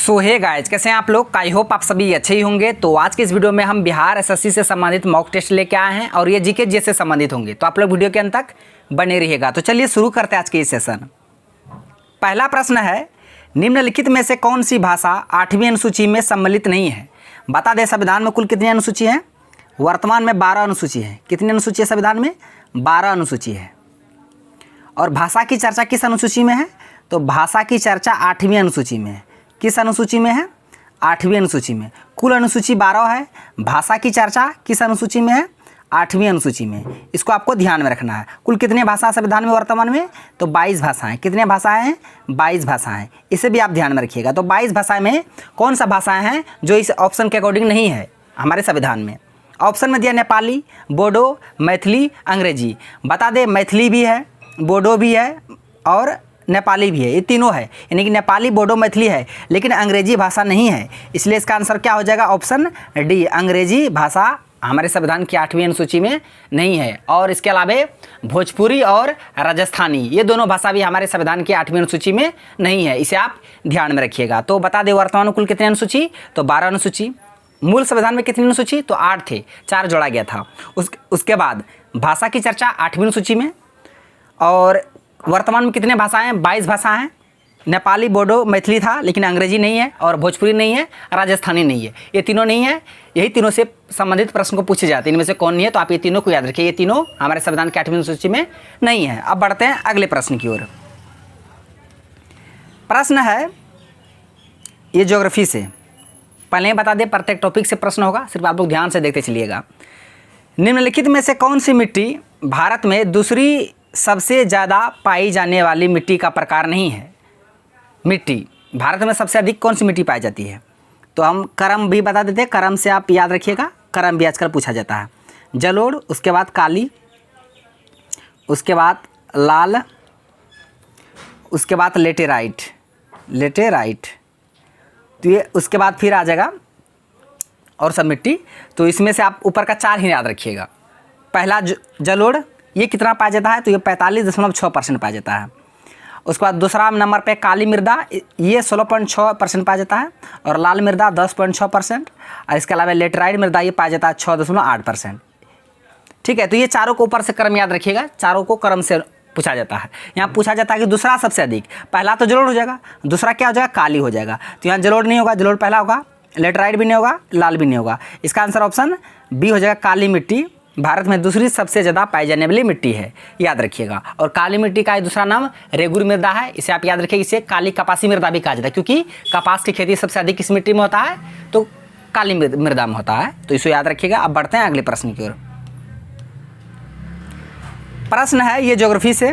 सो hey guys, कैसे हैं आप लोग। आई होप आप सभी अच्छे ही होंगे। तो आज के इस वीडियो में हम बिहार एसएससी से संबंधित मॉक टेस्ट लेके आए हैं और ये जीके जी से संबंधित होंगे, तो आप लोग वीडियो के अंत तक बने रहिएगा। तो चलिए शुरू करते हैं आज के इस सेशन। पहला प्रश्न है, निम्नलिखित में से कौन सी भाषा 8वीं अनुसूची में सम्मिलित नहीं है। बता दें संविधान में कुल कितनी अनुसूची है। वर्तमान में 12 अनुसूची है। कितनी अनुसूची है संविधान में? 12 अनुसूची है। और भाषा की चर्चा किस अनुसूची में है? तो भाषा की चर्चा 8वीं अनुसूची में है। किस अनुसूची में है? 8वीं अनुसूची में। कुल अनुसूची 12 है, भाषा की चर्चा किस अनुसूची में है? 8वीं अनुसूची में। इसको आपको ध्यान में रखना है। कुल कितने भाषा संविधान में वर्तमान में? तो 22 भाषाएं। कितने भाषाएं हैं? 22 भाषाएं। इसे भी आप ध्यान में रखिएगा। तो 22 भाषाएं में कौन सा भाषाएं हैं जो इस ऑप्शन के अकॉर्डिंग नहीं है हमारे संविधान में? ऑप्शन में दिया नेपाली, बोडो, मैथिली, अंग्रेजी। बता दें मैथिली भी है, बोडो भी है और नेपाली भी है। ये तीनों है, यानी कि नेपाली, बोडो, मैथिली है, लेकिन अंग्रेजी भाषा नहीं है। इसलिए इसका आंसर क्या हो जाएगा? ऑप्शन डी, अंग्रेजी भाषा हमारे संविधान की 8वीं अनुसूची में नहीं है। और इसके अलावा भोजपुरी और राजस्थानी, ये दोनों भाषा भी हमारे संविधान की 8वीं अनुसूची में नहीं है। इसे आप ध्यान में रखिएगा। तो बता दें वर्तमान में कुल कितनी अनुसूची? तो 12 अनुसूची। मूल संविधान में कितनी अनुसूची? तो 8 थे, 4 जोड़ा गया था। उसके बाद भाषा की चर्चा 8वीं अनुसूची में। और वर्तमान में कितने भाषाएं हैं? 22 भाषाएं हैं। नेपाली, बोडो, मैथिली था, लेकिन अंग्रेजी नहीं है, और भोजपुरी नहीं है, राजस्थानी नहीं है। ये तीनों नहीं है। यही तीनों से संबंधित प्रश्न को पूछे जाते हैं। इनमें से कौन नहीं है? तो आप ये तीनों को याद रखिए। ये तीनों हमारे संविधान की 8वीं अनुसूची में नहीं है। अब बढ़ते हैं अगले प्रश्न की ओर। प्रश्न है ये ज्योग्राफी से। पहले ही बता दें प्रत्येक टॉपिक से प्रश्न होगा, सिर्फ आप लोग ध्यान से देखते चलिएगा। निम्नलिखित में से कौन सी मिट्टी भारत में दूसरी सबसे ज़्यादा पाई जाने वाली मिट्टी का प्रकार नहीं है? मिट्टी भारत में सबसे अधिक कौन सी मिट्टी पाई जाती है? तो हम करम भी बता देते हैं। करम से आप याद रखिएगा, करम भी आजकल पूछा जाता है। जलोढ़, उसके बाद काली, उसके बाद लाल, उसके बाद लेटेराइट। लेटेराइट तो ये उसके बाद फिर आ जाएगा और सब मिट्टी। तो इसमें से आप ऊपर का 4 ही याद रखिएगा। पहला जलोढ़, ये कितना पाया जाता है? तो ये 45.6% पाया जाता है। उसके बाद दूसरा नंबर पे काली मृदा, ये 16.6% पाया जाता है। और लाल मृदा 10.6%। और इसके अलावा लेटेराइट मृदा ये पाया जाता है 6.8%। ठीक है, तो ये चारों को ऊपर से क्रम याद रखिएगा। चारों को क्रम से पूछा जाता है। यहाँ पूछा जाता है कि दूसरा सबसे अधिक। पहला तो जलोढ़ हो जाएगा, दूसरा क्या हो जाएगा? काली हो जाएगा। तो यहाँ जलोढ़ नहीं होगा, जलोढ़ पहला होगा। लेटेराइट भी नहीं होगा, लाल भी नहीं होगा। इसका आंसर ऑप्शन बी हो जाएगा। काली मिट्टी भारत में दूसरी सबसे ज़्यादा पाई जाने वाली मिट्टी है, याद रखिएगा। और काली मिट्टी का दूसरा नाम रेगुर मृदा है। इसे आप याद रखिए। इसे काली कपासी मृदा भी कहा जाता है, क्योंकि कपास की खेती सबसे अधिक किस मिट्टी में होता है? तो काली मृदा में होता है। तो इसे याद रखिएगा। अब बढ़ते हैं अगले प्रश्न की ओर। प्रश्न है ये ज्योग्राफी से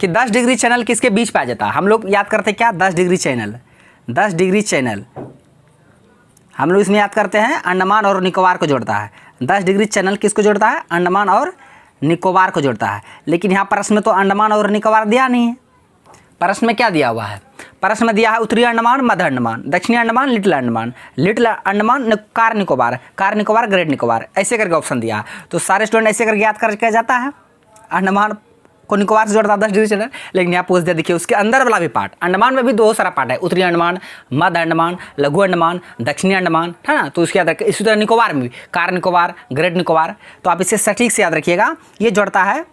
कि 10 डिग्री चैनल किसके बीच पाया जाता है? हम लोग याद करते क्या? 10 डिग्री चैनल। 10 डिग्री चैनल हम लोग इसमें याद करते हैं अंडमान और निकोबार को जोड़ता है। 10 डिग्री चैनल किसको जोड़ता है? अंडमान और निकोबार को जोड़ता है। लेकिन यहाँ प्रश्न में तो अंडमान और निकोबार दिया नहीं है। प्रश्न में क्या दिया हुआ है? प्रश्न में दिया है उत्तरी अंडमान, मध्य अंडमान, दक्षिणी Andaman, little Andaman. Little Andaman, car Nicobar, car Nicobar, great Nicobar, ऐसे करके ऑप्शन दिया। तो सारे स्टूडेंट ऐसे करके याद करके जाता है। अंडमान को निकोबार से जोड़ता है 10 डिग्री चैनल। लेकिन यहाँ पूछ दिया, देखिए उसके अंदर वाला भी पार्ट। अंडमान में भी बहुत सारा पार्ट है। उत्तरी अंडमान, मध्य अंडमान, लघु अंडमान, दक्षिणी अंडमान, है ना। तो उसके याद रखिए। इसी तरह निकोबार में भी कार निकोबार, ग्रेट निकोबार। तो आप इसे सटीक से याद रखिएगा। ये जोड़ता है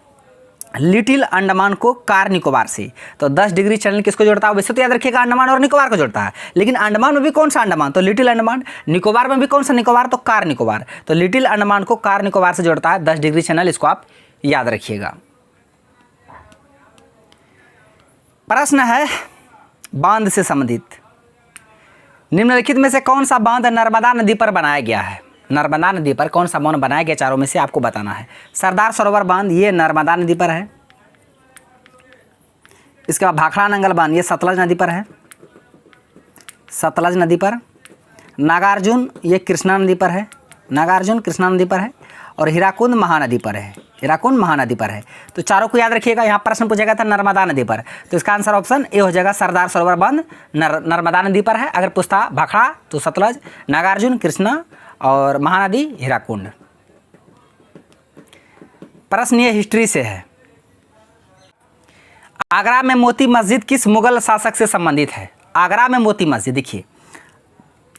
लिटिल अंडमान को कार निकोबार से। तो 10 डिग्री चैनल किसको जोड़ता है? वैसे तो याद रखिएगा अंडमान और निकोबार को जोड़ता है, लेकिन अंडमान में भी कौन सा अंडमान? तो लिटिल अंडमान। निकोबार में भी कौन सा निकोबार? तो कार निकोबार। तो लिटिल अंडमान को कार निकोबार से जोड़ता है 10 डिग्री चैनल। इसको आप याद रखिएगा। प्रश्न है बांध से संबंधित। निम्नलिखित में से कौन सा बांध नर्मदा नदी पर बनाया गया है? नर्मदा नदी पर कौन सा बांध बनाया गया? चारों में से आपको बताना है। सरदार सरोवर बांध, ये नर्मदा नदी पर है। इसके बाद भाखड़ा नंगल बांध, ये सतलज नदी पर है। सतलज नदी पर। नागार्जुन, ये कृष्णा नदी पर है। नागार्जुन कृष्णा नदी पर है। और हीराकुंड महानदी पर है। हीराकुंड महानदी पर है। तो चारों को याद रखिएगा। यहाँ प्रश्न पूछा गया था नर्मदा नदी पर, तो इसका आंसर ऑप्शन ए हो जाएगा। सरदार सरोवर बांध नर्मदा नदी पर है। अगर पूछता भाखड़ा तो सतलज, नागार्जुन कृष्णा और महानदी हीराकुंड। प्रश्न ये हिस्ट्री से है। आगरा में मोती मस्जिद किस मुगल शासक से संबंधित है? आगरा में मोती मस्जिद, देखिए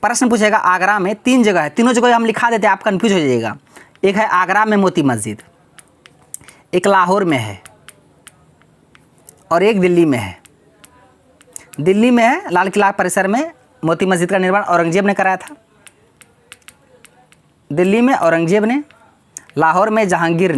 प्रश्न पूछेगा आगरा में 3 जगह है, तीनों जगह हम लिखा देते हैं, आप कंफ्यूज हो जाइएगा। एक है आगरा में मोती मस्जिद, एक लाहौर में है और एक दिल्ली में है। दिल्ली में है लाल किला परिसर में मोती मस्जिद का निर्माण औरंगजेब ने कराया था, दिल्ली में औरंगजेब ने, लाहौर में जहांगीर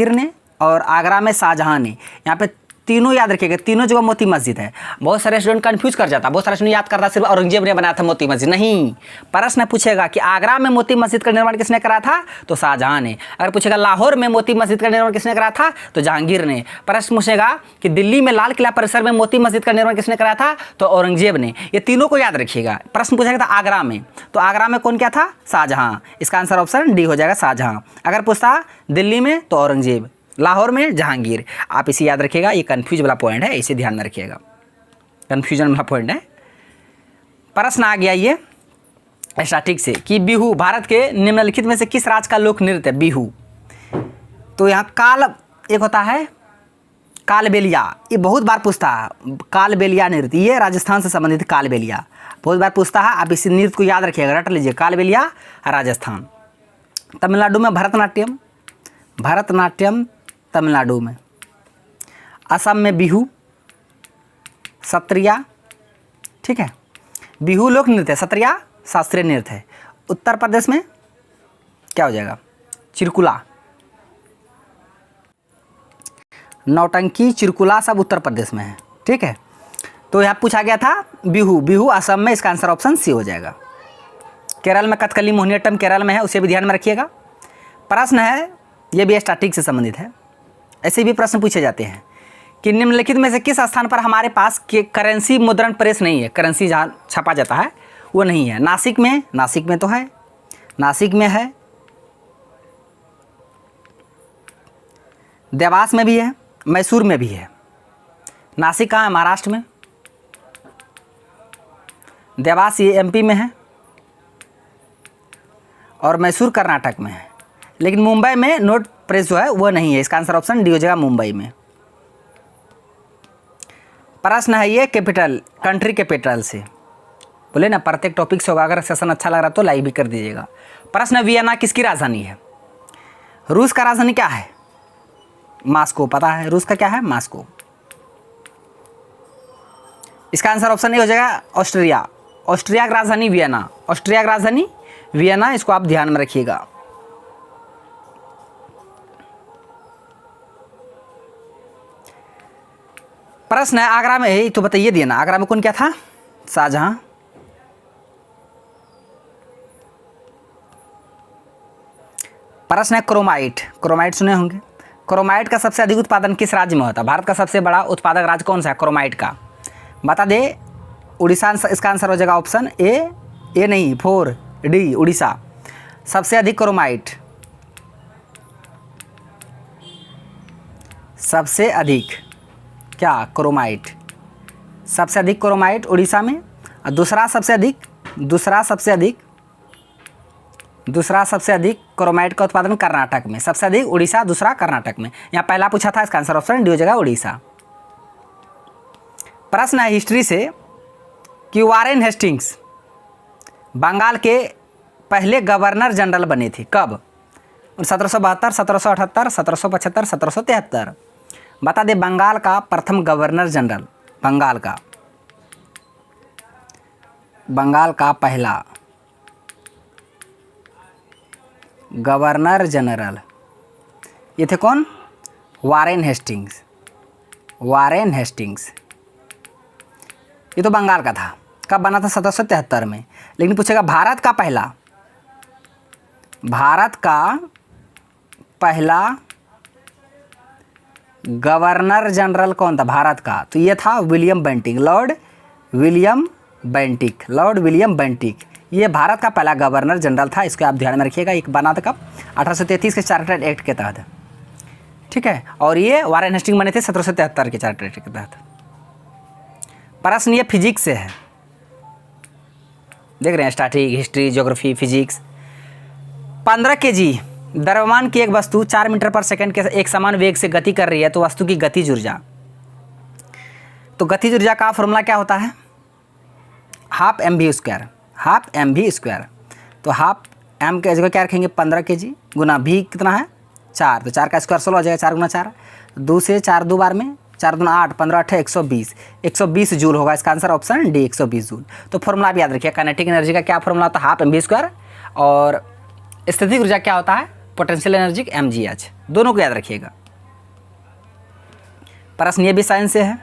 ने और आगरा में शाहजहां ने। यहाँ पे तीनों याद रखिएगा, तीनों जगह मोती मस्जिद है। बहुत सारे स्टूडेंट कंफ्यूज कर जाता, बहुत सारे स्टूडेंट याद करता सिर्फ औरंगजेब ने बनाया था मोती मस्जिद, नहीं। प्रश्न पूछेगा कि आगरा में मोती मस्जिद का निर्माण किसने करा था, तो शाहजहां ने। अगर पूछेगा लाहौर में मोती मस्जिद का निर्माण किसने करा था, तो जहांगीर ने। प्रश्न पूछेगा कि दिल्ली में लाल किला परिसर में मोती मस्जिद का निर्माण किसने करा था, तो औरंगजेब ने। ये तीनों को याद रखिएगा। प्रश्न पूछेगा था आगरा में, तो आगरा में कौन क्या था, शाहजहां। इसका आंसर ऑप्शन डी हो जाएगा, शाहजहां। अगर पूछता दिल्ली में तो औरंगजेब, लाहौर में जहांगीर। आप इसे याद रखिएगा, ये कन्फ्यूज वाला पॉइंट है, इसे ध्यान में रखिएगा, कन्फ्यूजन वाला पॉइंट है। प्रश्न आ गया ये स्टैटिक से कि बिहू भारत के निम्नलिखित में से किस राज्य का लोक नृत्य है, बिहू। तो यहाँ काल एक होता है कालबेलिया, ये बहुत बार पूछता है, कालबेलिया नृत्य, ये राजस्थान से संबंधित कालबेलिया बहुत बार पूछता है। आप इस नृत्य को याद रखिएगा, रट लीजिए, कालबेलिया राजस्थान। तमिलनाडु में भरतनाट्यम तमिलनाडु में। असम में बिहू, सत्रिया, ठीक है, बिहू लोक नृत्य है, सत्रिया शास्त्रीय नृत्य है। उत्तर प्रदेश में क्या हो जाएगा, चिरकुला, नौटंकी, चिरकुला सब उत्तर प्रदेश में है, ठीक है। तो यहाँ पूछा गया था बिहू असम में, इसका आंसर ऑप्शन सी हो जाएगा। केरल में कथकली मोहिनीअट्टम केरल में है, उसे भी ध्यान में रखिएगा। प्रश्न है, ये भी स्टैटिक से संबंधित है, ऐसे भी प्रश्न पूछे जाते हैं कि निम्नलिखित में से किस स्थान पर हमारे पास करेंसी मुद्रण प्रेस नहीं है, करेंसी जहाँ छपा जाता है वो नहीं है। नासिक में तो है, नासिक में है, देवास में भी है, मैसूर में भी है। नासिक कहाँ है, महाराष्ट्र में, देवास ये एमपी में है और मैसूर कर्नाटक में है। लेकिन मुंबई में नोट प्रेस जो है वो नहीं है, इसका आंसर ऑप्शन डी हो जाएगा, मुंबई में। प्रश्न है ये कैपिटल, कंट्री कैपिटल से, बोले ना प्रत्येक टॉपिक से होगा। अगर सेशन अच्छा लग रहा तो लाइक भी कर दीजिएगा। प्रश्न, वियना किसकी राजधानी है, रूस का राजधानी क्या है, मास्को, पता है रूस का क्या है, मास्को। इसका आंसर ऑप्शन ए हो जाएगा, ऑस्ट्रिया, ऑस्ट्रिया की राजधानी वियना, ऑस्ट्रिया की राजधानी वियना, इसको आप ध्यान में रखिएगा। प्रश्न है आगरा में है, तो बताइए दिया ना, आगरा में कौन क्या था, शाहजहां। प्रश्न है क्रोमाइट सुने होंगे। क्रोमाइट का सबसे अधिक उत्पादन किस राज्य में होता है, भारत का सबसे बड़ा उत्पादक राज्य कौन सा है क्रोमाइट का, बता दे, उड़ीसा। इसका आंसर हो जाएगा ऑप्शन ए नहीं 4 डी, उड़ीसा। सबसे अधिक क्रोमाइट, सबसे अधिक क्या, क्रोमाइट, सबसे अधिक क्रोमाइट उड़ीसा में। और दूसरा सबसे अधिक क्रोमाइट का उत्पादन कर्नाटक में, सबसे अधिक उड़ीसा, दूसरा कर्नाटक में। यहाँ पहला पूछा था, इसका आंसर ऑप्शन डी हो जाएगा, उड़ीसा। प्रश्न है हिस्ट्री से कि वारेन हेस्टिंग्स बंगाल के पहले गवर्नर जनरल बने थे, कब, 1772, 1778, 1775, 1773। बता दे बंगाल का प्रथम गवर्नर जनरल, बंगाल का पहला गवर्नर जनरल, ये थे कौन, वारेन हेस्टिंग्स। ये तो बंगाल का था, कब बना था, 1773 में। लेकिन पूछेगा भारत का पहला गवर्नर जनरल कौन था भारत का, तो ये था लॉर्ड विलियम बेंटिक। ये भारत का पहला गवर्नर जनरल था, इसको आप ध्यान में रखिएगा। एक बना था कब, 1833 के चार्टर्ड एक्ट के तहत, ठीक है। और ये वारेन हेस्टिंग बने थे 1773 के चार्टर्ड एक्ट के तहत। प्रश्न ये फिजिक्स से है, देख रहे हैं, static, history, geography, physics. 15 kg द्रव्यमान की एक वस्तु 4 मीटर पर सेकंड के एक समान वेग से गति कर रही है, तो वस्तु की गतिज ऊर्जा, तो गतिज ऊर्जा का फॉर्मूला क्या होता है, half M V square, half M V square. तो हाफ एम के जगह क्या रखेंगे 15 kg गुना भी कितना है 4, तो 4 का स्क्वायर 16 हो जाएगा, 4 गुना 4, 2 से 4 2 बार में, 4 दूना 8, 15 8 120, 120 जूल होगा इसका आंसर, ऑप्शन डी 120 जूल। तो फॉर्मूला आप याद रखिए, काइनेटिक एनर्जी का क्या फॉर्मूला होता है हाफ एम वी स्क्वायर, और स्थितिक ऊर्जा क्या होता है पोटेंशियल एनर्जी mgh, दोनों को याद रखिएगा। प्रश्न ये भी साइंस से है।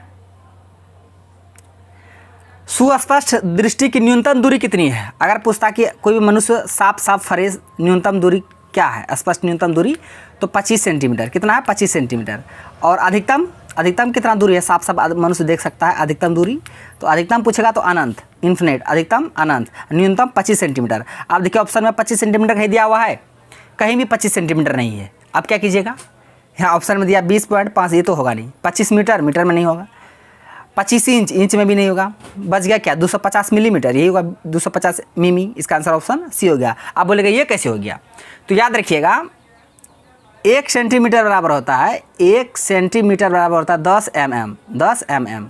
सुस्पष्ट दृष्टि की न्यूनतम दूरी कितनी है? अगर पूछता कि कोई भी मनुष्य साफ साफ फरेज न्यूनतम दूरी क्या है, स्पष्ट न्यूनतम दूरी, तो 25 सेंटीमीटर। कितना है 25 सेंटीमीटर। और अधिकतम कितना दूरी है साफ साफ मनुष्य देख सकता है अधिकतम दूरी, तो अधिकतम पूछेगा तो अनंत, इन्फिनिट, अधिकतम अनंत, न्यूनतम 25 सेंटीमीटर। आप देखिए ऑप्शन में 25 सेंटीमीटर कहीं दिया हुआ है, कहीं भी 25 सेंटीमीटर नहीं है। अब क्या कीजिएगा, यहाँ ऑप्शन में दिया 20.5, ये तो होगा नहीं, 25 मीटर, मीटर में नहीं होगा, 25 इंच, इंच में भी नहीं होगा, बच गया क्या 250 मिलीमीटर, यही होगा 250 मिमी, इसका आंसर ऑप्शन सी हो गया। आप बोलेगा ये कैसे हो गया, तो याद रखिएगा 1 सेंटीमीटर बराबर होता है, 1 सेंटीमीटर बराबर होता है 10 mm, 10 mm।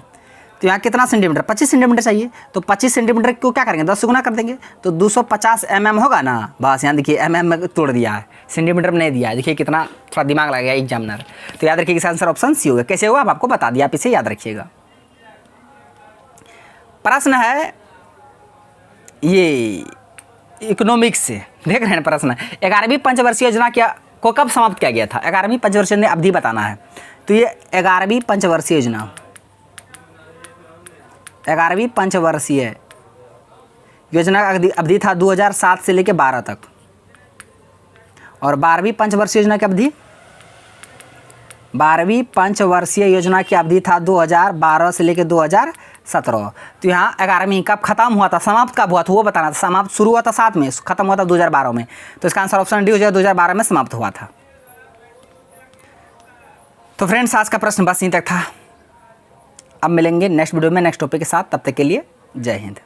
तो यहाँ कितना सेंटीमीटर 25 सेंटीमीटर चाहिए, तो 25 सेंटीमीटर को क्या करेंगे 10 से गुना कर देंगे, तो 250 mm होगा ना, बस यहाँ देखिए mm में तोड़ दिया है, सेंटीमीटर में नहीं दिया है, देखिए कितना थोड़ा दिमाग लगा गया एग्जामिनर। तो याद रखिए इसका आंसर ऑप्शन सी होगा। कैसे होगा अब आपको बता दिया, आप इसे याद रखिएगा। प्रश्न है ये इकोनॉमिक्स से, देख रहे हैं प्रश्न, 11वीं पंचवर्षीय योजना को कब समाप्त किया गया था? 11वीं पंचवर्षीय ने अवधि बताना है, तो ये 11वीं पंचवर्षीय योजना, 11वीं पंचवर्षीय योजना का अवधि था 2007 से लेकर 12 तक, और 12वीं पंचवर्षीय योजना की अवधि, 12वीं पंचवर्षीय योजना की अवधि था 2012 से लेकर 2017। तो यहाँ 11वीं कब खत्म हुआ था, समाप्त कब हुआ था वो बताना था। समाप्त शुरू हुआ था 7 में, खत्म हुआ था 2012 में, तो इसका आंसर ऑप्शन डी हो जाएगा, 2012 में समाप्त हुआ था। तो फ्रेंड्स आज का प्रश्न बस यहीं तक था। अब मिलेंगे नेक्स्ट वीडियो में नेक्स्ट टॉपिक के साथ, तब तक के लिए जय हिंद।